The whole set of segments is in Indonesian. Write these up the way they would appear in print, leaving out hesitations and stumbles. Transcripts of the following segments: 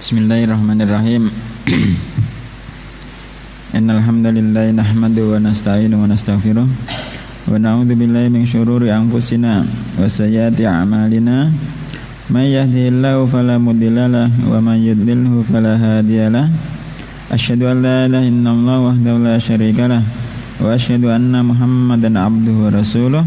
Bismillahirrahmanirrahim. Innal hamdalillah nahmaduhu wa nasta'inuhu wa nastaghfiruh wa na'udzu billahi min syururi anfusina wa sayyiati a'malina. May yahdihillahu fala mudhillalah wa may yudlilhu fala hadiyalah. Asyhadu an la ilaha illallah wahdahu la syarikalah wa asyhadu anna Muhammadan abduhu wa rasuluh.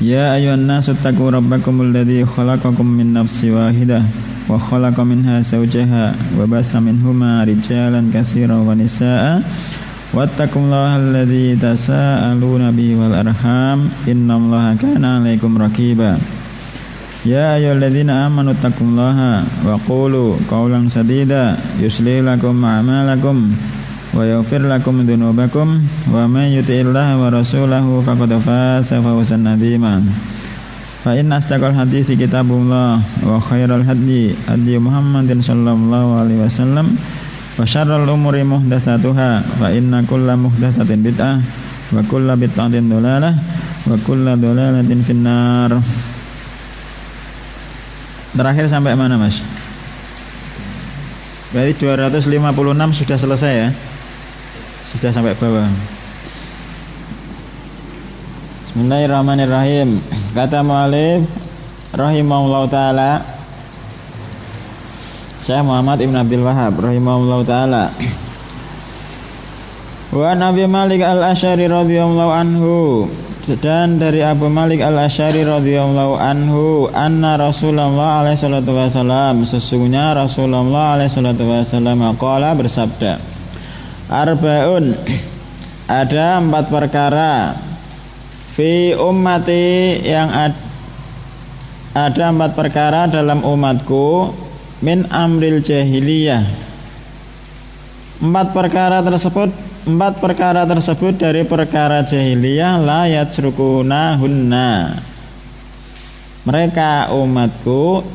Ya ayyuhan nasu taqu rabbakumul ladzi khalaqakum min nafsin wahidah wa khalaqa minha zawjaha wa batha minhuma rijalan katsiran wa nisaa'a wattaqullaha alladzi tasaaluna bihi wal arham innallaha kana 'alaikum raqiba. Ya ayyuhalladzina amanu taqullaha wa qulu qawlan sadida yuslih lakum a'malakum wa yaghfir lakum dzunubakum wa may yuti'illaha wa rasulahu faqad faza fawzan 'azima. Fa inna asdaqal hadithi kitabullah wa khairal hadyi hadyi Muhammadin sallallahu alaihi wasallam wa syarrul umuri muhdatsatuha fa inna kulla muhdatsatin bid'ah wa kulla bid'atin dhalalah wa kulla dhalalatin finnar. Terakhir sampai mana, Mas? Berarti 256 sudah selesai ya? Sudah sampai bawah. Bismillahirrahmanirrahim. Kata mu'alif rahimahullahu ta'ala, Syekh Muhammad Ibn Abdul Wahhab rahimahullahu ta'ala, wa Nabi Malik al-Asy'ari radhiyallahu anhu, dan dari Abu Malik al-Asy'ari radhiyallahu anhu, anna Rasulullah alaihi salatu wasallam, sesungguhnya Rasulullah alaihi salatu wasallam qala, bersabda, arba'un, ada 4 perkara, fi ummati, yang ada 4 perkara dalam umatku, min amril jahiliyah, 4 perkara tersebut dari perkara jahiliyah, la yatsrukunahunna, mereka umatku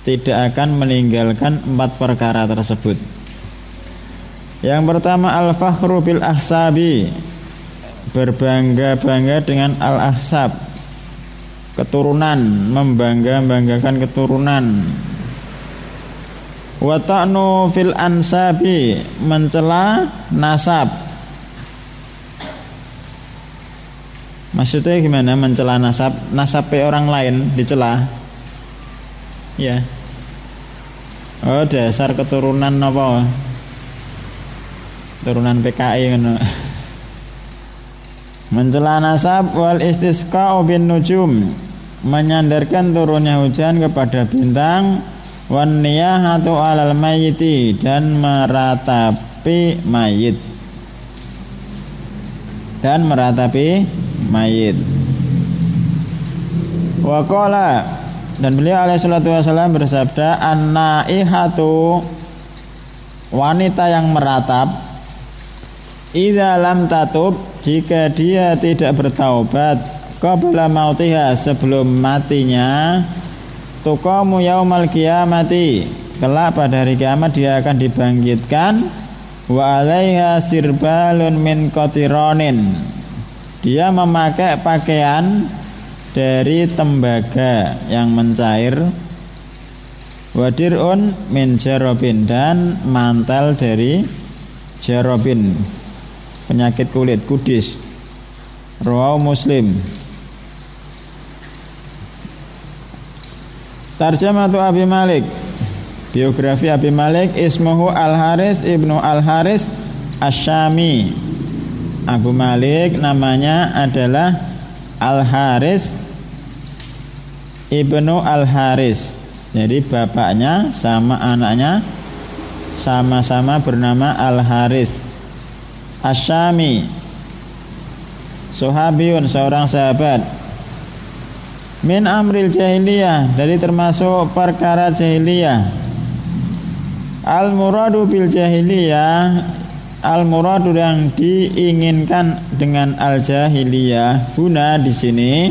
tidak akan meninggalkan 4 perkara tersebut. Yang pertama, al-fakhru bil ahsabi, berbangga-bangga dengan al-ahsab, keturunan, membangga-banggakan keturunan. Wa ta'nu fil ansabi, mencela nasab. Maksudnya gimana mencela nasab? Nasab orang lain dicela. Ya. Oh, dasar keturunan apa? Turunan PKI ngono. Mencela nasab. Wal istisqa'u bin nujum, menyandarkan turunnya hujan kepada bintang. Wan niyahatu 'alal mayyiti, dan meratapi mayit. Wa qala, dan beliau alaihi salatu wasallam bersabda, an-naihatu, wanita yang meratap, idza lam tatub, jika dia tidak bertaubat, qabla mautiha, sebelum matinya, tuqamu yaumal qiyamati, kelak pada hari kiamat dia akan dibangkitkan, wa 'alaiha sirbalun min qatironin, dia memakai pakaian dari tembaga yang mencair, wa dir'un min jarobin, dan mantel dari jarobin, penyakit kulit, kudis. Rawahu Muslim. Tarjamatu Abi Malik, biografi Abi Malik, ismuhu Al-Haris ibnu Al-Haris Asy-Syami. Abu Malik namanya adalah Al-Haris ibnu Al-Haris. Jadi bapaknya sama anaknya sama-sama bernama Al-Haris. Asy-Syami, sahabiyun, seorang sahabat. Min amril jahiliyah, dari termasuk perkara jahiliyah. Al-muradu bil jahiliyah, al-muradu yang diinginkan dengan al-jahiliyah, guna di sini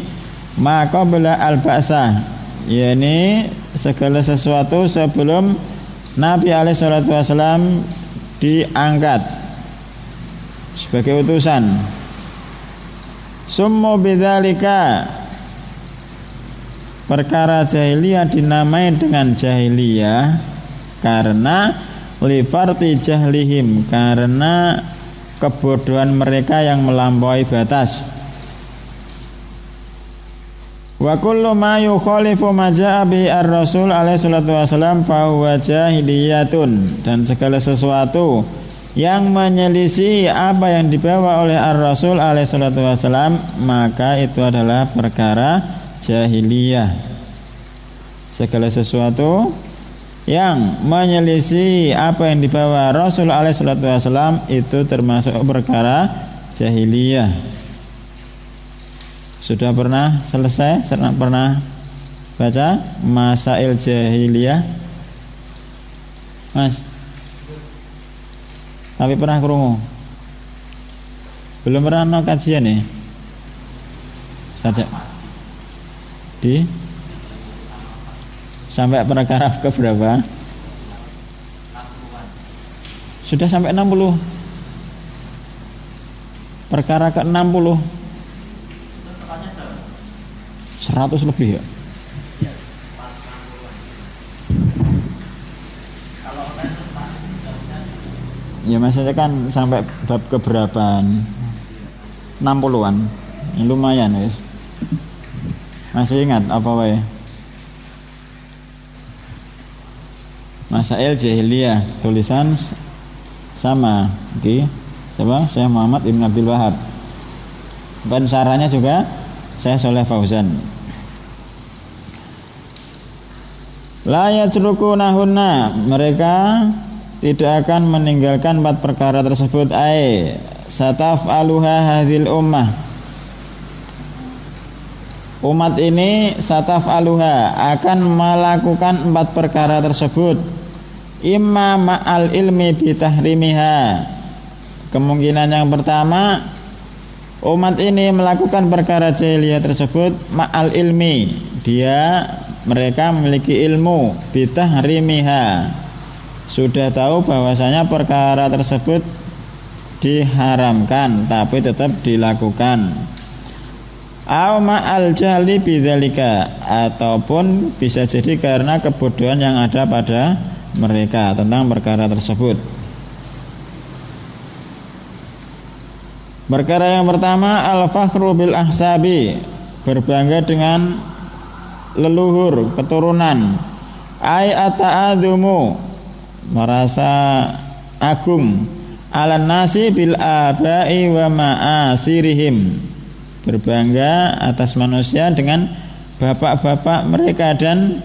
maka qabla al-ba'sah, yakni segala sesuatu sebelum Nabi alaihi salatu wasallam diangkat sebagai utusan. Summu bidzalika, perkara jahiliyah dinamai dengan jahiliyah karena lifarti jahlihim, karena kebodohan mereka yang melampaui batas. Wa kullu ma yukhalifu ma jaa bi ar-rasul alaihi salatu wasalam fa huwa jahiliyatun, dan segala sesuatu yang menyelisih apa yang dibawa oleh ar-rasul alaihi salatu wasalam maka itu adalah perkara jahiliyah. Segala sesuatu yang menyelisih apa yang dibawa Rasul alaihi salatu wasalam itu termasuk perkara jahiliyah. Sudah pernah selesai? Pernah baca Masail Jahiliyah? Mas? Tapi pernah krungu? Belum pernah no kajian nih? Saja. Di? Sampai perkara ke berapa? Sudah sampai 60. Perkara ke 60. 100 lebih ya? Ya maksudnya kan sampai bab keberapaan 60-an. Lumayan guys. Masih ingat apa wae? Masail Jahiliyah, tulisan sama di siapa? Syekh Muhammad Ibn Abdul Wahab. Dan syarahnya juga Syekh Shalih Fauzan. La yatrukunahunna, mereka tidak akan meninggalkan 4 perkara tersebut. Sataf'aluha hadhil ummah, umat ini sataf'aluha akan melakukan 4 perkara tersebut. Imma ma'al ilmi bitahrimiha, kemungkinan yang pertama umat ini melakukan perkara jahiliyah tersebut ma'al ilmi, mereka memiliki ilmu bitahrimiha, sudah tahu bahwasanya perkara tersebut diharamkan tapi tetap dilakukan. Aw ma'al jahli bidzalika, ataupun bisa jadi karena kebodohan yang ada pada mereka tentang perkara tersebut. Perkara yang pertama al-fakhru bil ahsabi, berbangga dengan leluhur, keturunan. Ai ata'adzumu, merasa agung. Alan nasi bil abai wa ma'asirihim, berbangga atas manusia dengan bapak-bapak mereka dan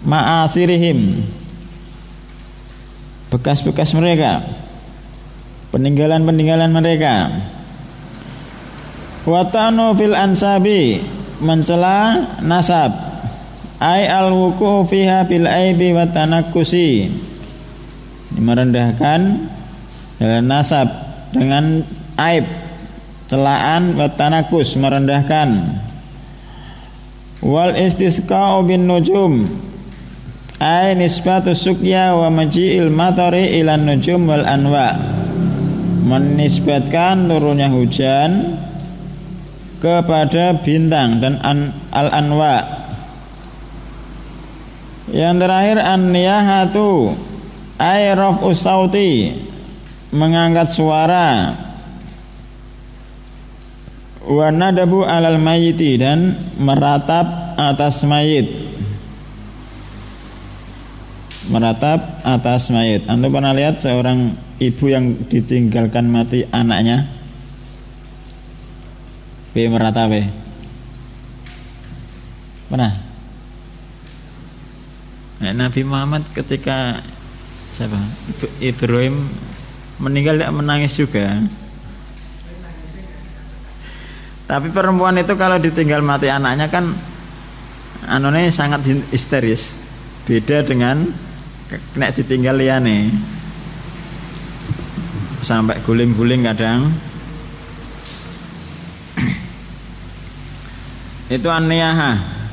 ma'asirihim, bekas-bekas mereka, peninggalan-peninggalan mereka. Wa ta'nu fil ansabi, mencela nasab. Ai al-wuqu fiha bil aibi wa tanakkusi, merendahkan nasab dengan aib, celaan, wa tanakkus, merendahkan. Wal istisqa'u bin nujum, ai nisbatu suqya wa maji'il matari ilan nujum wal anwa, menisbatkan turunnya hujan kepada bintang dan al-anwa. Yang terakhir an-niyahatu ay raf'us sauti, mengangkat suara. Wa nadabu alal mayyiti, dan meratap atas mayit. Meratap atas mayit. Antum pernah lihat seorang ibu yang ditinggalkan mati anaknya? Meratape. Pernah? Nabi Muhammad ketika Ibrahim meninggal tidak menangis juga. Tapi perempuan itu kalau ditinggal mati anaknya kan anone sangat histeris. Beda dengan nek ditinggal liyane. Sampai guling-guling kadang. Itu an-niyahah.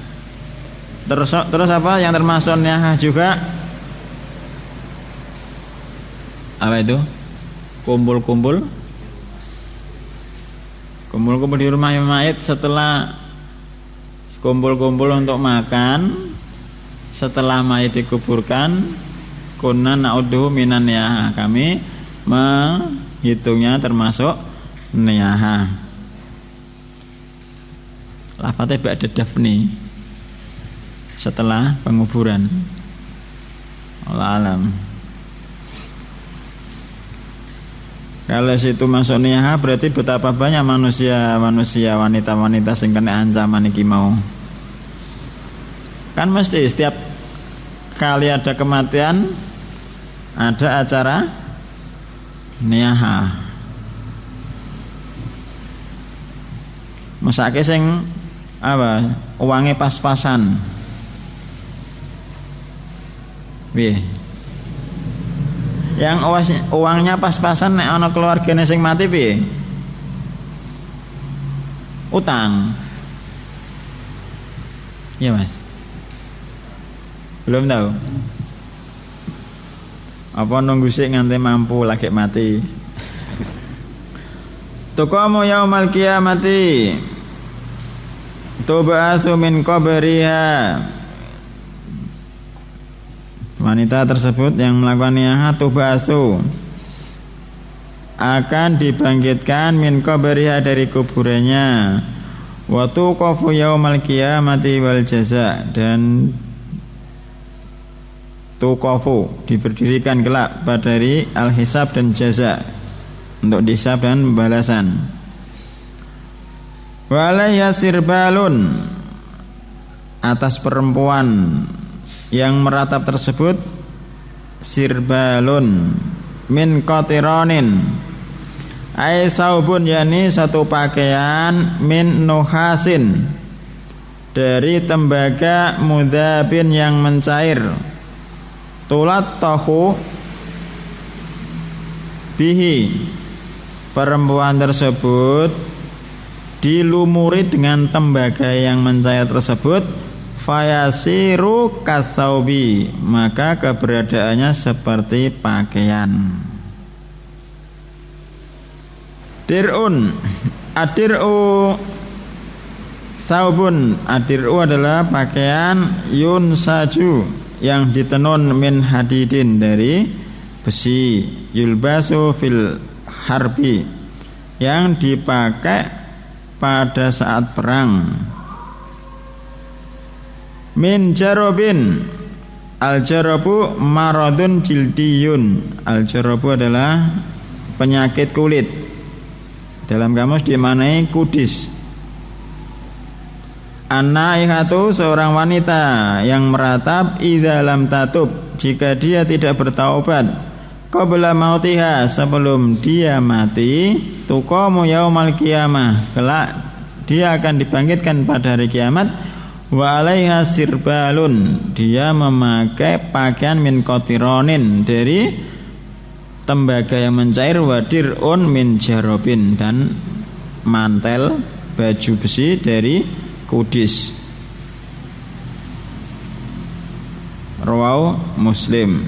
Terus apa yang termasuk niyahah juga? Apa itu? Kumpul-kumpul di rumah mayit setelah kumpul-kumpul untuk makan setelah mayit dikuburkan. Kunna na'udhu minan niyaha, kami menghitungnya termasuk niyaha. Lafadznya ba'da dafni, setelah penguburan. Allah alam. Kalau situ masuk niyaha berarti betapa banyak manusia wanita-wanita sing kena ancaman iki mau. Kan mesti setiap kali ada kematian ada acara niyaha. Mesake sing apa? Uangnya pas-pasan. Piye? Yang uangnya pas-pasan nek ana keluargane sing mati piye? Utang. Iya, Mas. Belum tahu. Apa nunggu sik nganti mampu lagi mati. Tuqamu yaumal qiyamati tub'atsu min qabriha. Wanita tersebut yang melakukan niyaha tub'atsu akan dibangkitkan min qabriha dari kuburannya. Wa tuqafu yaumal qiyamati wal jaza, dan tuqafu diberdirikan kelak pada hari al-hisab dan jaza, untuk dihisab dan balasan. Wa alayya sirbalun, atas perempuan yang meratap tersebut sirbalun min qatironin, ai saubun, yakni satu pakaian min nuhasin, dari tembaga mudabin yang mencair, tulat tahu bihi, perempuan tersebut dilumuri dengan tembaga yang mencair tersebut, fayasiru kasaubi, maka keberadaannya seperti pakaian. Dir'un, adir'u saubun, adir'u adalah pakaian yunsaju, yang ditenun min hadidin, dari besi, yulbasu fil harbi, yang dipakai pada saat perang. Min jarobin, al jarobu maradun jildiyun, al jarobu adalah penyakit kulit, dalam kamus dimaknai kudis. An-naihatu, seorang wanita yang meratap, idza lam tatub, jika dia tidak bertaubat, qabla mautiha, sebelum dia mati, tuqamu yaumal qiyamah, kelak dia akan dibangkitkan pada hari kiamat, wa alaiha sirbalun, dia memakai pakaian min qatironin, dari tembaga yang mencair, wadirun min jarobin, dan mantel baju besi dari kudis. Rawahu Muslim.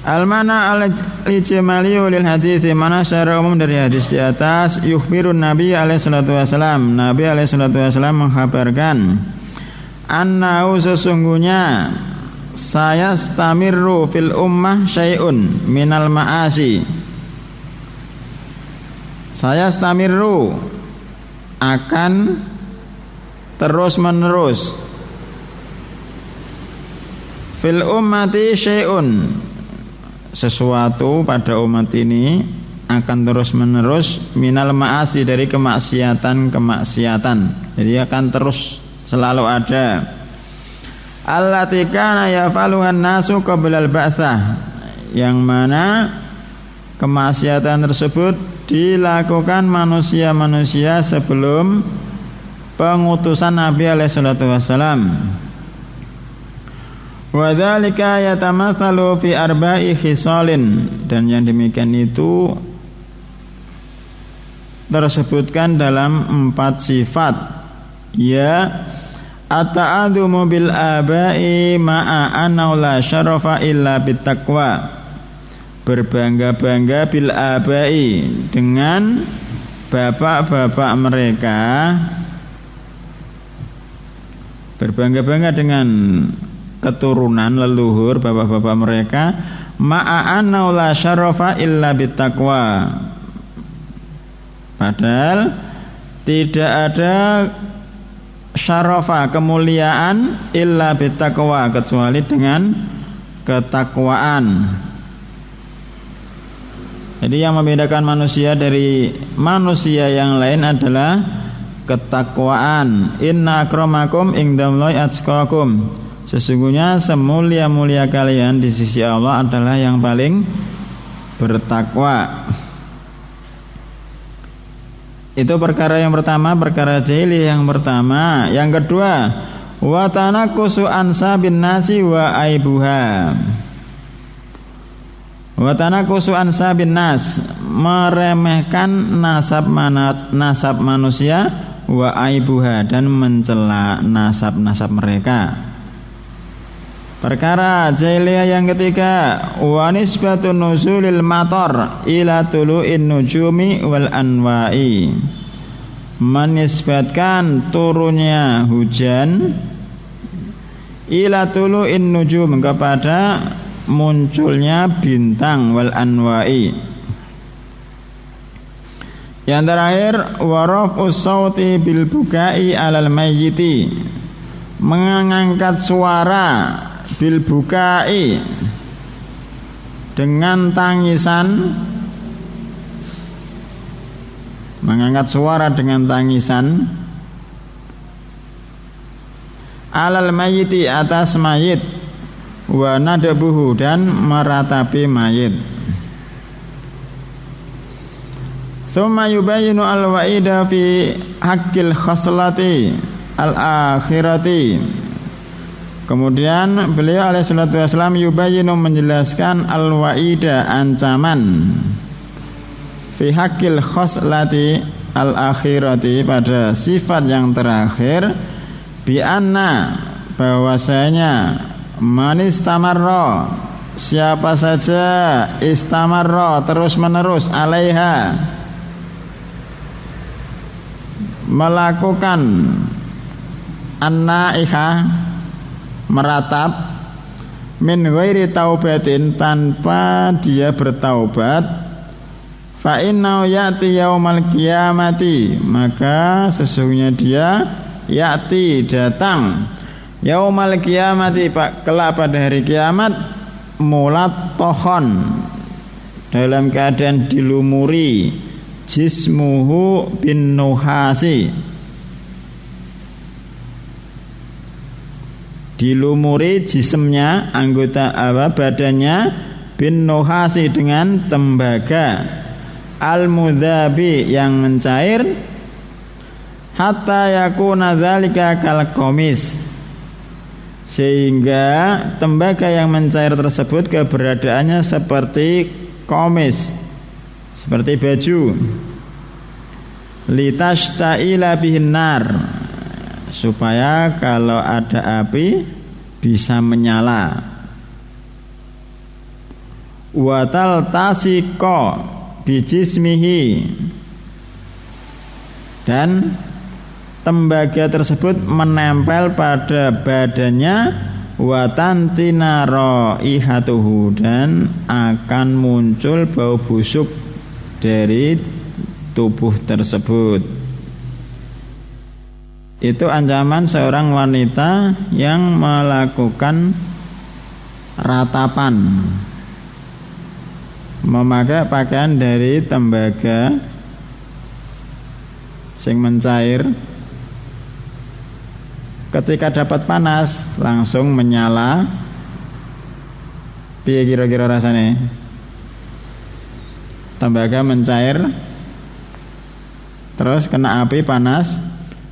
Al-mana al-ijmali lil hadits, mana secara umum dari hadis di atas, yukhbirun Nabi alaihi salatu wasalam, Nabi alaihi salatu wasalam mengkhabarkan, annahu, sesungguhnya, saya stamirru fil ummah syai'un minal ma'asi, saya stamirru akan terus menerus, fil ummati syai'un, sesuatu pada umat ini akan terus menerus, minal ma'asi, dari kemaksiatan, jadi akan terus selalu ada, allati kana yafaluhan nasu qablal ba'tsah, yang mana kemaksiatan tersebut dilakukan manusia-manusia sebelum pengutusan Nabi alaihi salatu wassalam. Wa dzalika yatamatsalu fi arba'i khisalin, dan yang demikian itu tersebutkan dalam 4 sifat, ya at-ta'adumu bil aba'i ma'a anna la syarafa illa bittaqwa, berbangga-bangga bil abai, dengan bapak-bapak mereka, berbangga-bangga dengan keturunan leluhur bapak-bapak mereka, ma'anna la syarafa illa bittaqwa, padahal tidak ada syarafa, kemuliaan, illa bittaqwa, kecuali dengan ketakwaan. Jadi yang membedakan manusia dari manusia yang lain adalah ketakwaan. Inna akramakum indallahi atqakum, sesungguhnya semulia-mulia kalian di sisi Allah adalah yang paling bertakwa. Itu perkara yang pertama, perkara jahiliyah yang pertama. Yang kedua, wa tanakusu ansabin nasi wa aibuha. Wa tanakusu ansabin nas, meremehkan nasab manusia, wa aibuha, dan mencela nasab-nasab mereka. Perkara jahiliyah yang ketiga, wa nisbatun nuzulil matar ila tulu'in nujumi wal anwa'i, menisbatkan turunnya hujan ila tulu'in nujum, kepada munculnya bintang, wal anwa'i. Yang terakhir, wa raf'us sauti bil bukai alal mayyiti, mengangkat suara bil bukai, dengan tangisan, mengangkat suara dengan tangisan, alal mayyiti, atas mayit, wa nadabuhu, dan meratapi mayit. Thumma yubayyinu al-wa'ida fi haqqil khaslati al-akhirati. Kemudian beliau alaihi salatu wasallam yubayyinu, menjelaskan al-wa'ida, ancaman, fi haqqil khaslati al-akhirati, pada sifat yang terakhir, bi anna, bahwasanya, man istamarra, siapa saja, istamarra, terus menerus, alaiha, melakukan, an-naihah, meratap, min ghairi taubatin, tanpa dia bertaubat, fa innahu ya'ti yaumal qiyamati, maka sesungguhnya dia ya'ti, datang, yaumal qiyamati, kelak pada hari kiamat, mulat tohon, dalam keadaan dilumuri, jismuhu bin nuhasi, dilumuri jisimnya, anggota badannya, bin nuhasi, dengan tembaga, al mudhabi, yang mencair, hatta yakuna dzalika kal qamis, sehingga tembaga yang mencair tersebut keberadaannya seperti qamis, seperti baju, litashtaila bihin nar, supaya kalau ada api bisa menyala, watal tasiko bijismihi, dan tembaga tersebut menempel pada badannya, watantina raihatuhu, dan akan muncul bau busuk dari tubuh tersebut. Itu ancaman seorang wanita yang melakukan ratapan, memakai pakaian dari tembaga sing mencair, ketika dapat panas langsung menyala. Piye kira-kira rasanya? Tembaga mencair, terus kena api panas,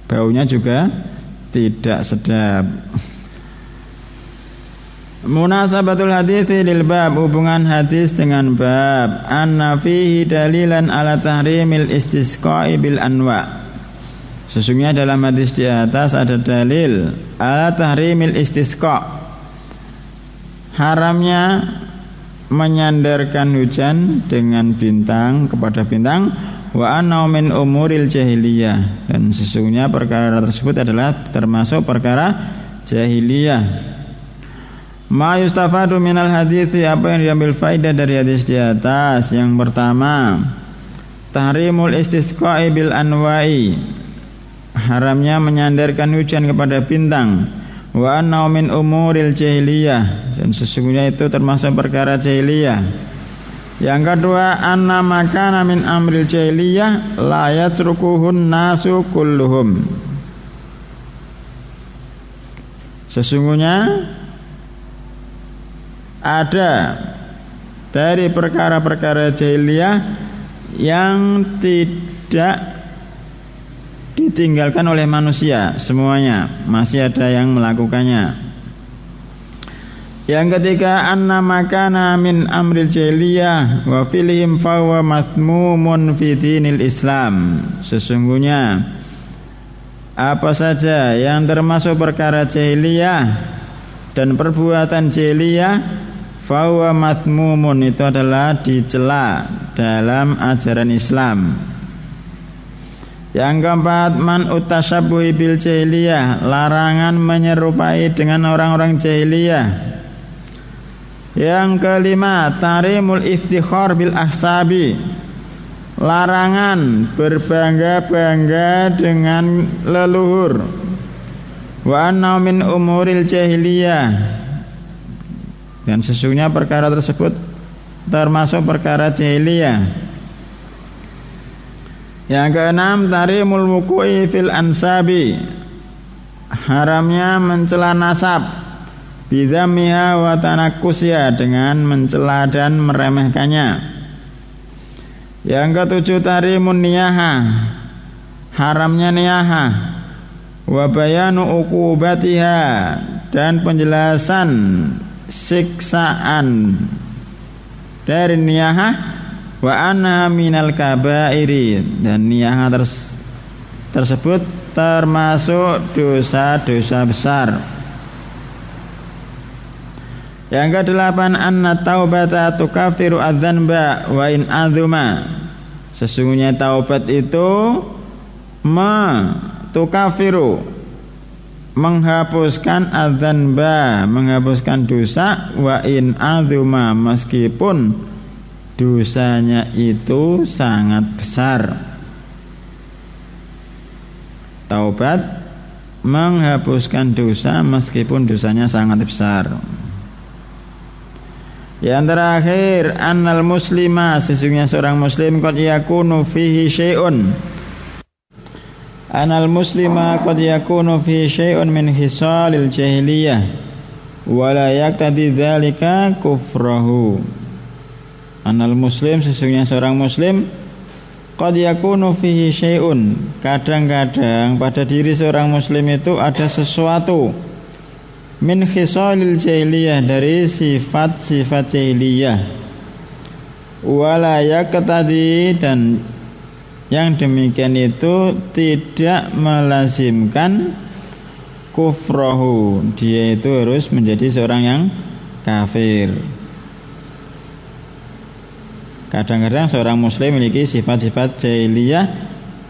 baunya juga tidak sedap. Munasabatul hadithi lil bab, hubungan hadis dengan bab. Anna fihi dalilan ala tahrimil istisqa'i bil anwa. Sesungguhnya dalam hadis di atas ada dalil ala tahrimil istisqa, haramnya menyandarkan hujan dengan bintang kepada bintang, wa anna min umuril jahiliyah, dan sesungguhnya perkara tersebut adalah termasuk perkara jahiliyah. Ma yustafadu minal hadithi, apa yang diambil faedah dari hadis di atas? Yang pertama, tahrimul istisqa'i bil anwa'i, haramnya menyandarkan hujan kepada bintang. Wa anna min umuril jahiliyah, dan sesungguhnya itu termasuk perkara jahiliyah. Yang kedua, anna makana min amril jahiliyah la yatrukuhun nasu kulluhum, sesungguhnya ada dari perkara-perkara jahiliyah yang tidak ditinggalkan oleh manusia semuanya, masih ada yang melakukannya. Yang ketiga, anna makana min amril jahiliyah wa filihim fahuwa mathmumun fi dinil Islam, sesungguhnya apa saja yang termasuk perkara jahiliyah dan perbuatan jahiliyah, fahuwa mathmumun, itu adalah dicela dalam ajaran Islam. Yang keempat, man utasyabbuhi bil jahiliyah, larangan menyerupai dengan orang-orang jahiliyah. Yang kelima, tarimul iftikhar bil ahsabi, larangan berbangga-bangga dengan leluhur. Wa anna min umuril jahiliyah, dan sesungguhnya perkara tersebut termasuk perkara jahiliyah. Yang keenam, tarimul wuqu'i fil ansabi, haramnya mencela nasab, bidzammiha wa tanakkusya, dengan mencela dan meremehkannya. Yang ketujuh, tarimun niyaha, haramnya niyaha, wa bayanu uqubatiha, dan penjelasan siksaan dari niyaha. Wa anna minal kabairi, dan niyah tersebut termasuk dosa-dosa besar. Yang kedelapan, anna taubata tukaffiru adzanba wa in adzuma, sesungguhnya taubat itu tukaffiru, menghapuskan adzanba, menghapuskan dosa, wa in adzuma, meskipun dosanya itu sangat besar. Taubat menghapuskan dosa meskipun dosanya sangat besar. Yang terakhir, annal muslima, sesungguhnya seorang muslim qad yakunu fihi syai'un, annal muslima qad yakunu fihi syai'un min khisalil jahiliyah wa la yaqtadi dzalika kufrahu. Anal muslim, sesungguhnya seorang muslim qad yakunu fihi syai'un, kadang-kadang pada diri seorang muslim itu ada sesuatu min khisalil jahiliyah, dari sifat-sifat jahiliyah, wala yaqtadi, dan yang demikian itu tidak melazimkan kufrahu, dia itu harus menjadi seorang yang kafir. Kadang-kadang seorang muslim memiliki sifat-sifat jahiliyah,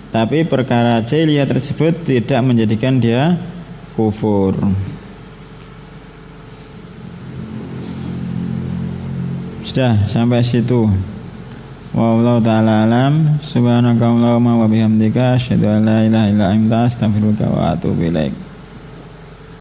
tapi perkara jahiliyah tersebut tidak menjadikan dia kufur. Sudah sampai situ. Wallahu ta'ala alam. Subhanakallahumma wa bihamdika asyhadu an la ilaha illa anta astaghfiruka wa atubu ilaik.